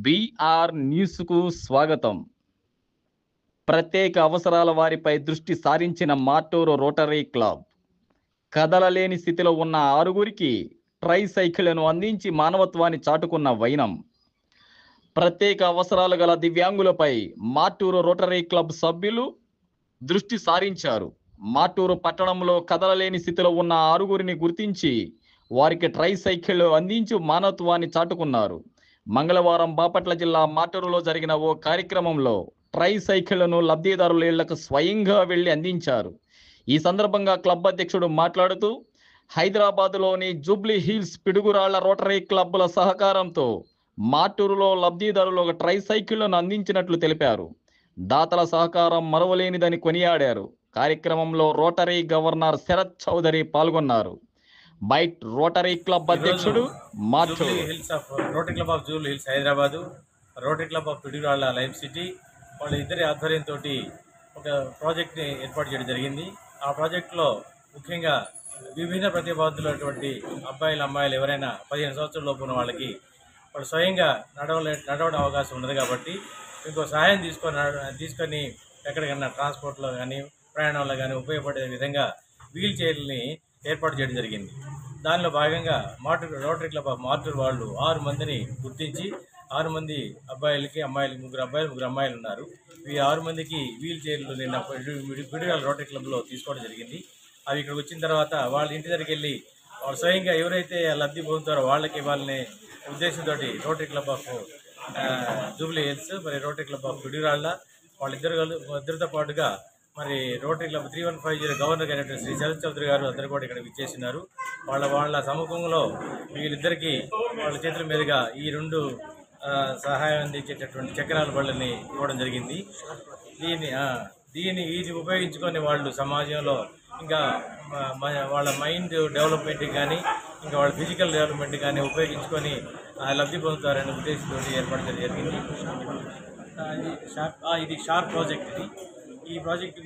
BR న్యూస్కు స్వాగతం. ప్రత్యేక అవసరాల వారిపై దృష్టి సారించిన మార్టూరు రోటరీ క్లబ్ కదలలేని స్థితిలో ఉన్న ఆరుగురికి ట్రై సైకిళ్లను అందించి మానవత్వాన్ని చాటుకున్న వైనం. ప్రత్యేక అవసరాలు గల దివ్యాంగులపై మార్టూరు రోటరీ క్లబ్ సభ్యులు దృష్టి సారించారు. మార్టూరు పట్టణంలో కదలలేని స్థితిలో ఉన్న ఆరుగురిని గుర్తించి వారికి ట్రై సైకిళ్లు అందించి మానవత్వాన్ని చాటుకున్నారు. మంగళవారం బాపట్ల జిల్లా మార్టూరులో జరిగిన ఓ కార్యక్రమంలో ట్రై సైకిళ్లను లబ్ధిదారుల ఇళ్లకు స్వయంగా వెళ్లి అందించారు. ఈ సందర్భంగా క్లబ్ అధ్యక్షుడు మాట్లాడుతూ హైదరాబాద్లోని జూబ్లీ హిల్స్ పిడుగురాళ్ల రోటరీ క్లబ్ల సహకారంతో మార్టూరులో లబ్ధిదారులకు ట్రై సైకిళ్లను అందించినట్లు తెలిపారు. దాతల సహకారం మరవలేనిదని కొనియాడారు. కార్యక్రమంలో రోటరీ గవర్నర్ శరత్ చౌదరి పాల్గొన్నారు. బైట్ రోటరీ క్లబ్ అధ్యక్షుడు Martur rotary club of Jubilee hills Hyderabad, rotary club of Piduguralla life city వాళ్ళ ఇద్దరి ఆధ్వర్యంతో ఒక ప్రాజెక్ట్ని ఏర్పాటు చేయడం జరిగింది. ఆ ప్రాజెక్టులో ముఖ్యంగా విభిన్న ప్రతిభావంతులైనటువంటి అబ్బాయిలు అమ్మాయిలు ఎవరైనా 15 సంవత్సరాల లోపు ఉన్న వాళ్ళకి వాళ్ళు స్వయంగా నడవడం అవకాశం ఉండదు కాబట్టి ఇంకో సహాయం తీసుకొని ఎక్కడికన్నా ట్రాన్స్పోర్ట్లో కానీ ప్రయాణంలో కానీ ఉపయోగపడే విధంగా వీల్ చైర్లని ఏర్పాటు చేయడం జరిగింది. దానిలో భాగంగా రోటరీ క్లబ్ ఆఫ్ మార్టూరు వాళ్ళు 6 మందిని గుర్తించి 6 మంది అబ్బాయిలకి అమ్మాయిలకి 3 అబ్బాయిలు 3 అమ్మాయిలు ఉన్నారు. ఈ 6 మందికి వీల్ చైర్లు నిన్న పిడుగురాళ్ల రోటరీ క్లబ్లో తీసుకోవడం జరిగింది. అవి ఇక్కడికి వచ్చిన తర్వాత వాళ్ళ ఇంటి దగ్గరికి వెళ్ళి వాళ్ళు స్వయంగా ఎవరైతే లబ్ధి పొందుతారో వాళ్ళకి ఇవ్వాలనే ఉద్దేశంతో rotary club of Jubilee hills మరి రోటరీ క్లబ్ ఆఫ్ పిడుగురాళ్ల వాళ్ళిద్దరితో పాటుగా మరి రోటరీ క్లబ్ 3150 గవర్నర్ గారు శ్రీ శరత్ చౌదరి గారు అందరూ కూడా ఇక్కడ విచ్చేసినారు. వాళ్ళ సముఖంలో వీళ్ళిద్దరికీ వాళ్ళ చేతుల మీదుగా ఈ 2 సహాయం అందించేటటువంటి చక్రాల బళ్ళని ఇవ్వడం జరిగింది. దీన్ని ఉపయోగించుకొని వాళ్ళు సమాజంలో ఇంకా వాళ్ళ మైండ్ డెవలప్మెంట్కి కానీ ఇంకా వాళ్ళ ఫిజికల్ డెవలప్మెంట్ కానీ ఉపయోగించుకొని లబ్ధి పొందుతారనే ఉద్దేశంతో ఏర్పాటు జరిగింది. ఇది షార్ప్ ప్రాజెక్ట్. ఈ ప్రాజెక్ట్